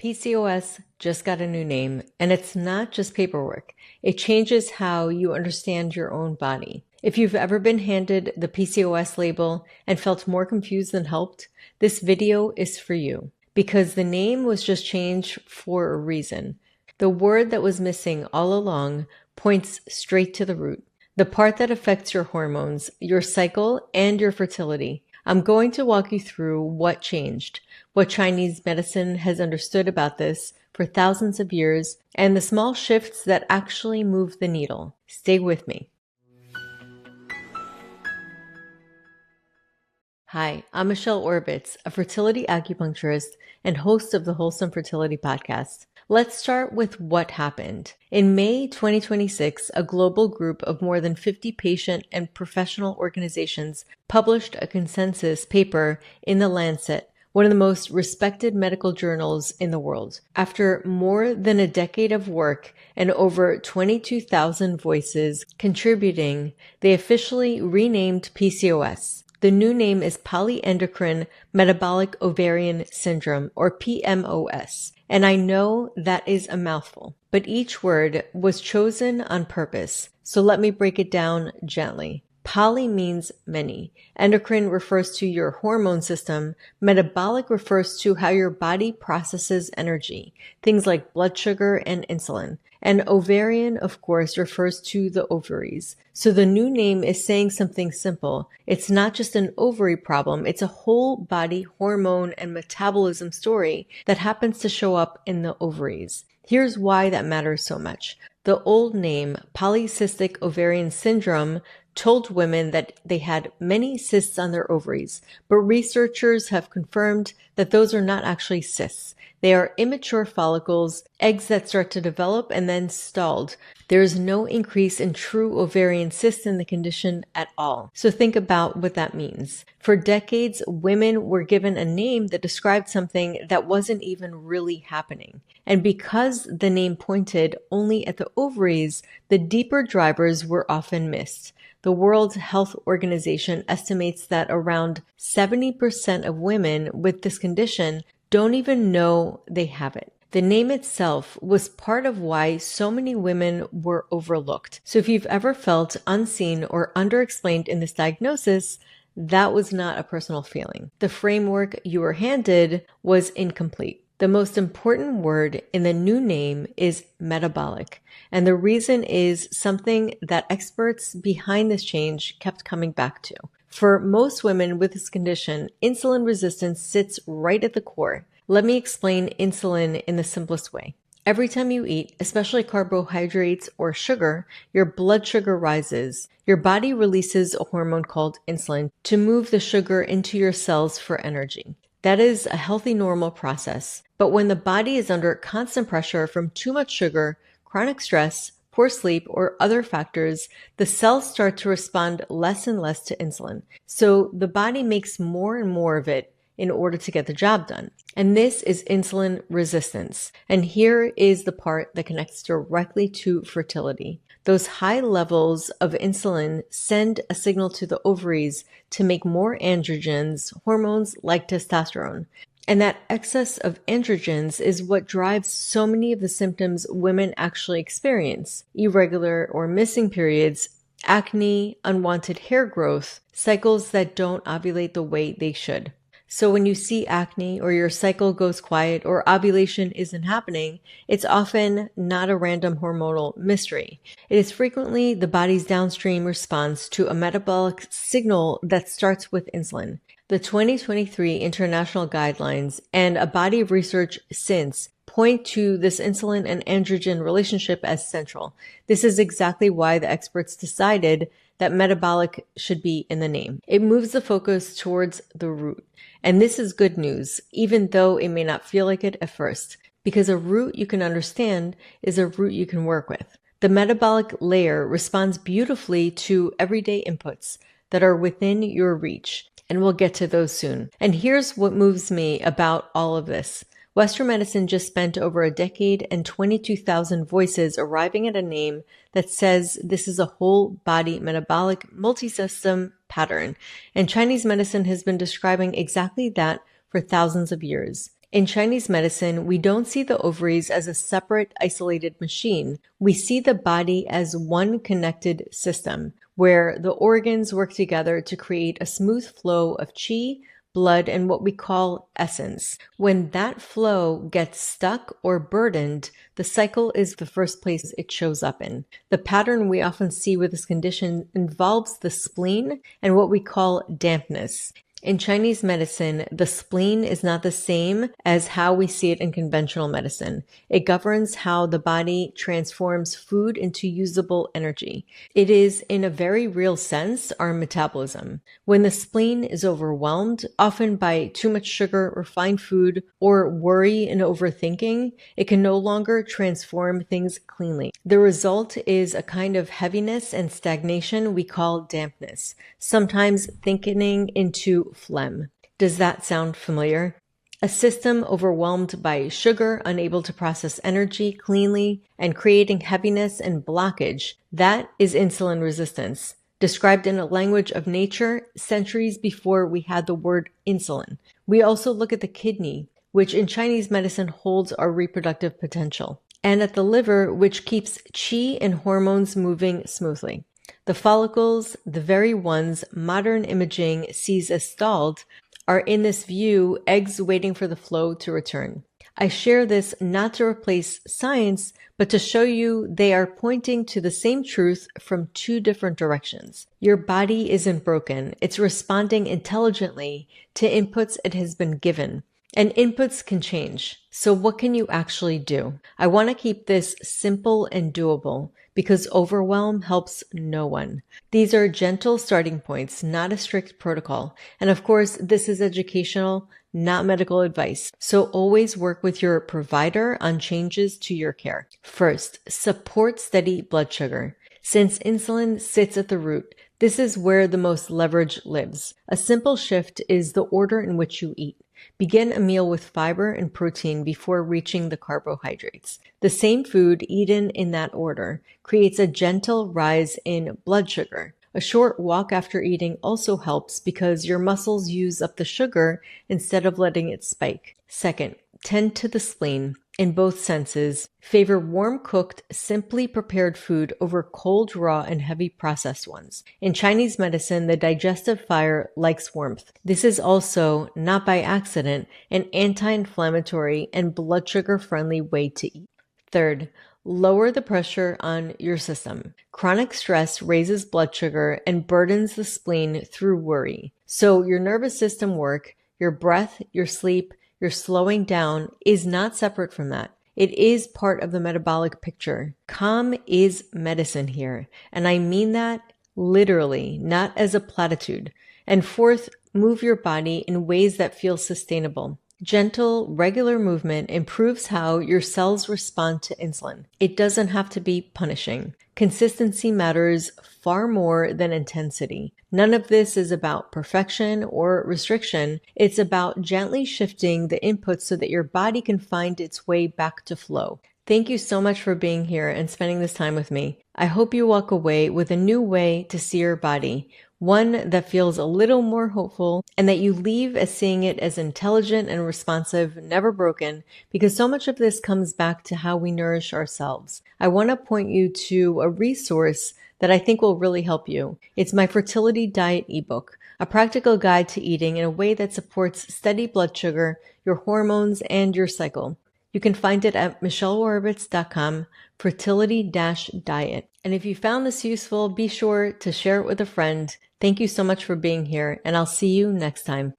PCOS just got a new name, and it's not just paperwork. It changes how you understand your own body. If you've ever been handed the PCOS label and felt more confused than helped, this video is for you. Because the name was just changed for a reason. The word that was missing all along points straight to the root, the part that affects your hormones, your cycle, and your fertility. I'm going to walk you through what changed, what Chinese medicine has understood about this for thousands of years, and the small shifts that actually move the needle. Stay with me. Hi, I'm Michelle Orbitz, a fertility acupuncturist and host of the Wholesome Fertility Podcast. Let's start with what happened. In May 2026, a global group of more than 50 patient and professional organizations published a consensus paper in The Lancet, one of the most respected medical journals in the world. After more than a decade of work and over 22,000 voices contributing, they officially renamed PCOS. The new name is Polyendocrine Metabolic Ovarian Syndrome, or PMOS. And I know that is a mouthful, but each word was chosen on purpose. So let me break it down gently. Poly means many. Endocrine refers to your hormone system. Metabolic refers to how your body processes energy, things like blood sugar and insulin. And ovarian, of course, refers to the ovaries. So the new name is saying something simple. It's not just an ovary problem. It's a whole body hormone and metabolism story that happens to show up in the ovaries. Here's why that matters so much. The old name, Polycystic Ovarian Syndrome, told women that they had many cysts on their ovaries, but researchers have confirmed that those are not actually cysts. They are immature follicles, eggs that start to develop and then stalled. There is no increase in true ovarian cysts in the condition at all. So think about what that means. For decades, women were given a name that described something that wasn't even really happening. And because the name pointed only at the ovaries, the deeper drivers were often missed. The World Health Organization estimates that around 70% of women with this condition don't even know they have it. The name itself was part of why so many women were overlooked. So if you've ever felt unseen or underexplained in this diagnosis, that was not a personal feeling. The framework you were handed was incomplete. The most important word in the new name is metabolic. And the reason is something that experts behind this change kept coming back to. For most women with this condition, insulin resistance sits right at the core. Let me explain insulin in the simplest way. Every time you eat, especially carbohydrates or sugar, your blood sugar rises. Your body releases a hormone called insulin to move the sugar into your cells for energy. That is a healthy, normal process. But when the body is under constant pressure from too much sugar, chronic stress, poor sleep, or other factors, the cells start to respond less and less to insulin. So the body makes more and more of it in order to get the job done. And this is insulin resistance. And here is the part that connects directly to fertility. Those high levels of insulin send a signal to the ovaries to make more androgens, hormones like testosterone. And that excess of androgens is what drives so many of the symptoms women actually experience: irregular or missing periods, acne, unwanted hair growth, cycles that don't ovulate the way they should. So when you see acne or your cycle goes quiet or ovulation isn't happening, it's often not a random hormonal mystery. It is frequently the body's downstream response to a metabolic signal that starts with insulin. The 2023 international guidelines and a body of research since point to this insulin and androgen relationship as central. This is exactly why the experts decided that metabolic should be in the name. It moves the focus towards the root. And this is good news, even though it may not feel like it at first, because a root you can understand is a root you can work with. The metabolic layer responds beautifully to everyday inputs that are within your reach. And we'll get to those soon. And here's what moves me about all of this. Western medicine just spent over a decade and 22,000 voices arriving at a name that says this is a whole body metabolic multi-system pattern. And Chinese medicine has been describing exactly that for thousands of years. In Chinese medicine, we don't see the ovaries as a separate, isolated machine. We see the body as one connected system, where the organs work together to create a smooth flow of qi, blood, and what we call essence. When that flow gets stuck or burdened, the cycle is the first place it shows up in. The pattern we often see with this condition involves the spleen and what we call dampness. In Chinese medicine, the spleen is not the same as how we see it in conventional medicine. It governs how the body transforms food into usable energy. It is, in a very real sense, our metabolism. When the spleen is overwhelmed, often by too much sugar, refined food, or worry and overthinking, it can no longer transform things cleanly. The result is a kind of heaviness and stagnation we call dampness, sometimes thickening into phlegm. Does that sound familiar? A system overwhelmed by sugar, unable to process energy cleanly, and creating heaviness and blockage. That is insulin resistance, described in a language of nature centuries before we had the word insulin. We also look at the kidney, which in Chinese medicine holds our reproductive potential, and at the liver, which keeps qi and hormones moving smoothly. The follicles, the very ones modern imaging sees as stalled, are in this view eggs waiting for the flow to return. I share this not to replace science, but to show you they are pointing to the same truth from two different directions. Your body isn't broken. It's responding intelligently to inputs it has been given. And inputs can change. So what can you actually do? I want to keep this simple and doable because overwhelm helps no one. These are gentle starting points, not a strict protocol. And of course, this is educational, not medical advice. So always work with your provider on changes to your care. First, support steady blood sugar. Since insulin sits at the root, this is where the most leverage lives. A simple shift is the order in which you eat. Begin a meal with fiber and protein before reaching the carbohydrates. The same food eaten in that order creates a gentle rise in blood sugar. A short walk after eating also helps because your muscles use up the sugar instead of letting it spike. Second, tend to the spleen. In both senses, favor warm-cooked, simply prepared food over cold, raw, and heavy processed ones. In Chinese medicine, the digestive fire likes warmth. This is also, not by accident, an anti-inflammatory and blood sugar-friendly way to eat. Third, lower the pressure on your system. Chronic stress raises blood sugar and burdens the spleen through worry. So your nervous system work, your breath, your sleep, your slowing down is not separate from that. It is part of the metabolic picture. Calm is medicine here, and I mean that literally, not as a platitude. And fourth, move your body in ways that feel sustainable. Gentle, regular movement improves how your cells respond to insulin. It doesn't have to be punishing. Consistency matters far more than intensity. None of this is about perfection or restriction. It's about gently shifting the inputs so that your body can find its way back to flow. Thank you so much for being here and spending this time with me. I hope you walk away with a new way to see your body, one that feels a little more hopeful, and that you leave as seeing it as intelligent and responsive, never broken, because so much of this comes back to how we nourish ourselves. I want to point you to a resource that I think will really help you. It's my fertility diet ebook, a practical guide to eating in a way that supports steady blood sugar, your hormones, and your cycle. You can find it at michelleorbitz.com, fertility-diet. And if you found this useful, be sure to share it with a friend. Thank you so much for being here, and I'll see you next time.